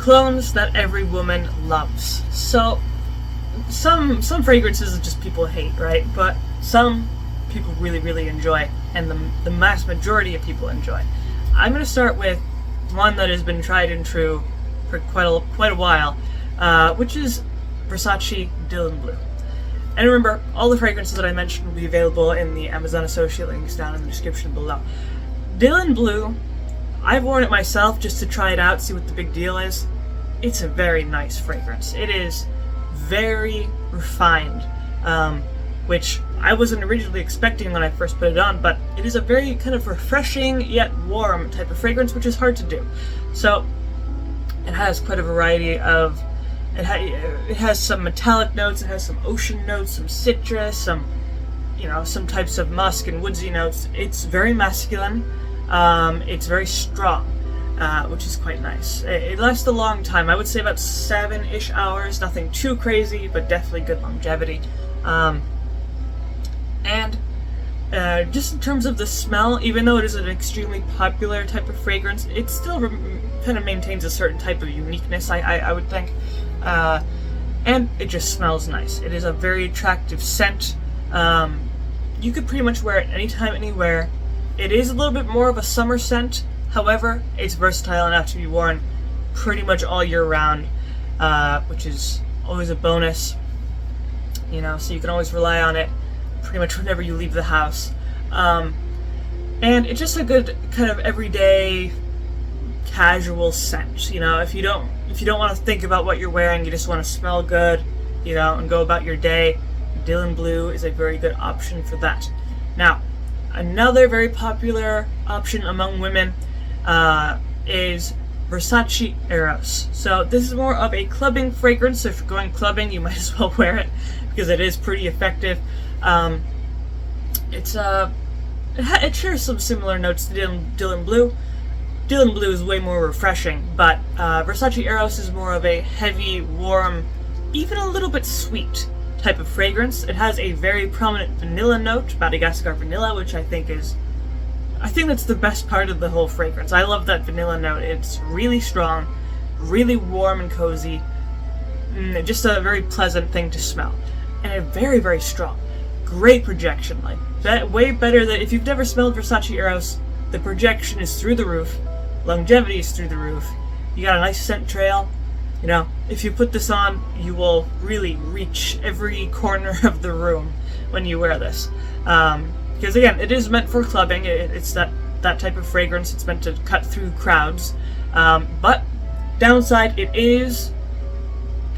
colognes that every woman loves. So some fragrances just people hate, right? But some people really, really enjoy, and the mass majority of people enjoy. I'm going to start with one that has been tried and true for quite a while, which is Versace Dylan Blue. And remember, all the fragrances that I mentioned will be available in the Amazon associate links down in the description below. Dylan Blue, I've worn it myself just to try it out, see what the big deal is. It's a very nice fragrance. It is very refined, which I wasn't originally expecting when I first put it on, but it is a very kind of refreshing yet warm type of fragrance, which is hard to do. So it has quite a variety of, it has some metallic notes, it has some ocean notes, some citrus, some types of musk and woodsy notes. It's very masculine, it's very strong, which is quite nice. It lasts a long time. I would say about 7-ish hours, nothing too crazy, but definitely good longevity. And just in terms of the smell, even though it is an extremely popular type of fragrance, it still kind of maintains a certain type of uniqueness, I would think. And it just smells nice. It is a very attractive scent. You could pretty much wear it anytime, anywhere. It is a little bit more of a summer scent. However, it's versatile enough to be worn pretty much all year round, which is always a bonus. So you can always rely on it pretty much whenever you leave the house. And it's just a good kind of everyday casual scent. If you don't want to think about what you're wearing, you just want to smell good, and go about your day, Dylan Blue is a very good option for that. Now, another very popular option among women is Versace Eros. So this is more of a clubbing fragrance, so if you're going clubbing, you might as well wear it, because it is pretty effective. It shares some similar notes to Dylan Blue. Dylan Blue is way more refreshing, but Versace Eros is more of a heavy, warm, even a little bit sweet type of fragrance. It has a very prominent vanilla note, Madagascar vanilla, which I think that's the best part of the whole fragrance. I love that vanilla note. It's really strong, really warm and cozy, just a very pleasant thing to smell, and very, very strong. Great projection, way better than, if you've never smelled Versace Eros, the projection is through the roof, longevity is through the roof, you got a nice scent trail. If you put this on, you will really reach every corner of the room when you wear this. Because again, it is meant for clubbing, it's that type of fragrance, it's meant to cut through crowds. But downside, it is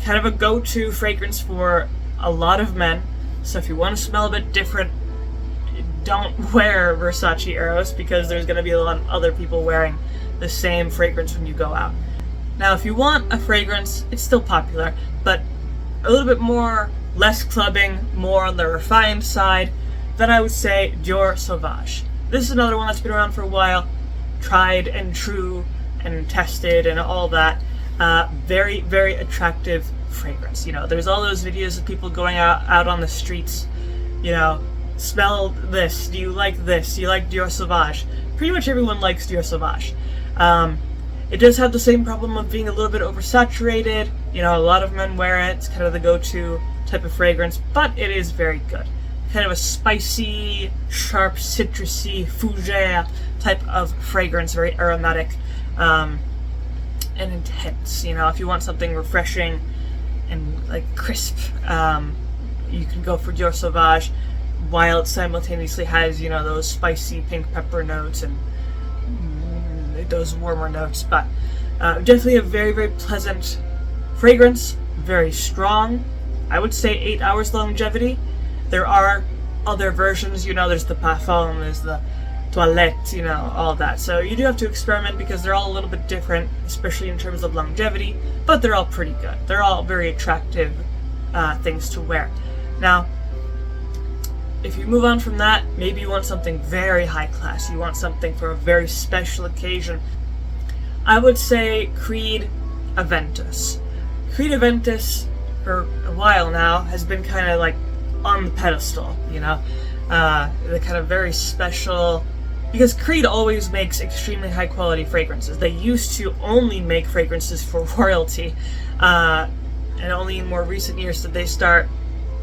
kind of a go-to fragrance for a lot of men. So if you want to smell a bit different, don't wear Versace Eros, because there's going to be a lot of other people wearing the same fragrance when you go out. Now, if you want a fragrance, it's still popular, but a little bit less clubbing, more on the refined side, then I would say Dior Sauvage. This is another one that's been around for a while, tried and true and tested and all that. Very, very attractive fragrance. There's all those videos of people going out on the streets, smell this, do you like this, do you like Dior Sauvage? Pretty much everyone likes Dior Sauvage. It does have the same problem of being a little bit oversaturated. A lot of men wear it. It's kind of the go-to type of fragrance, but it is very good. Kind of a spicy, sharp, citrusy, fougere type of fragrance, very aromatic, and intense. If you want something refreshing and crisp, you can go for Dior Sauvage, while it simultaneously has, those spicy pink pepper notes and those warmer notes. But definitely a very, very pleasant fragrance, very strong. I would say 8 hours longevity. There are other versions, there's the Parfum, there's the Toilette, all that. So you do have to experiment, because they're all a little bit different, especially in terms of longevity, but they're all pretty good. They're all very attractive things to wear. Now, if you move on from that, maybe you want something very high class, you want something for a very special occasion, I would say Creed Aventus. Creed Aventus, for a while now, has been kind of on the pedestal, the kind of very special, because Creed always makes extremely high quality fragrances. They used to only make fragrances for royalty, and only in more recent years did they start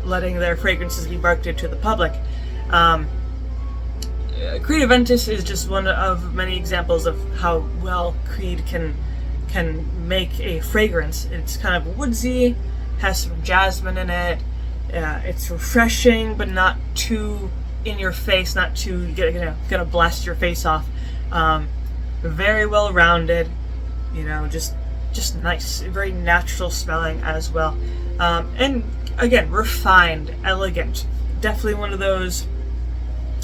letting their fragrances be marketed to the public. Creed Aventus is just one of many examples of how well Creed can make a fragrance. It's kind of woodsy, has some jasmine in it. It's refreshing, but not too in your face, not too gonna blast your face off. Very well rounded, just nice, very natural smelling as well. And again, refined, elegant. Definitely one of those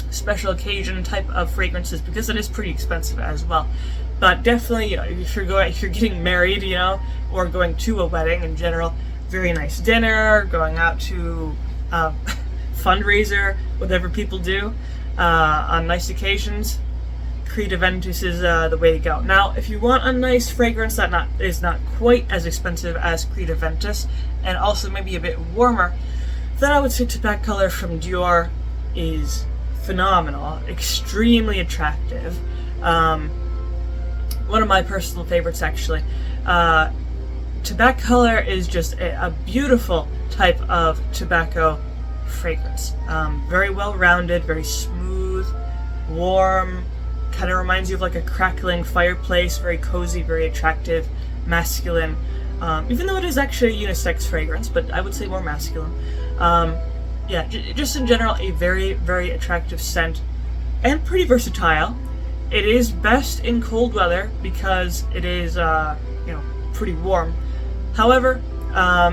special occasion type of fragrances, because it is pretty expensive as well. But definitely, if you're getting married, or going to a wedding in general, very nice dinner, going out to fundraiser, whatever people do on nice occasions, Creed Aventus is the way to go. Now, if you want a nice fragrance that is not quite as expensive as Creed Aventus, and also maybe a bit warmer, then I would say Tobacolor from Dior is phenomenal, extremely attractive. One of my personal favorites, actually. Tobacolor is just a beautiful type of tobacco fragrance. Very well rounded, very smooth, warm, kind of reminds you of like a crackling fireplace, very cozy, very attractive, masculine. Even though it is actually a unisex fragrance, but I would say more masculine. Yeah, just in general, a very, very attractive scent, and pretty versatile. It is best in cold weather because it is, pretty warm. However,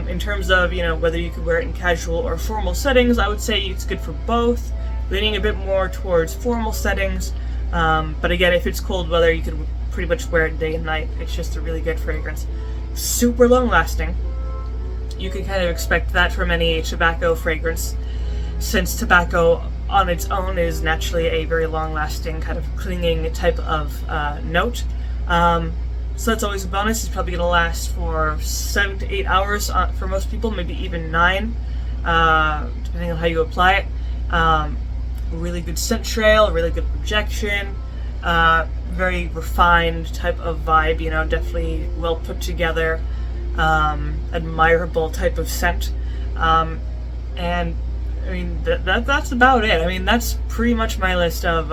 in terms of, whether you could wear it in casual or formal settings, I would say it's good for both, leaning a bit more towards formal settings. But again, if it's cold weather, you could pretty much wear it day and night. It's just a really good fragrance. Super long lasting. You can kind of expect that from any tobacco fragrance, since tobacco on its own is naturally a very long-lasting, kind of clinging type of note. So that's always a bonus. It's probably going to last for 7 to 8 hours for most people, maybe even 9, depending on how you apply it. Really good scent trail, really good projection, very refined type of vibe, definitely well put together, admirable type of scent. And I mean, that's about it. I mean, that's pretty much my list of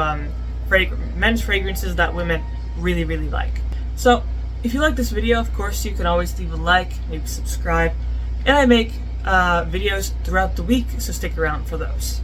men's fragrances that women really, really like. So, if you like this video, of course, you can always leave a like, maybe subscribe, and I make videos throughout the week, so stick around for those.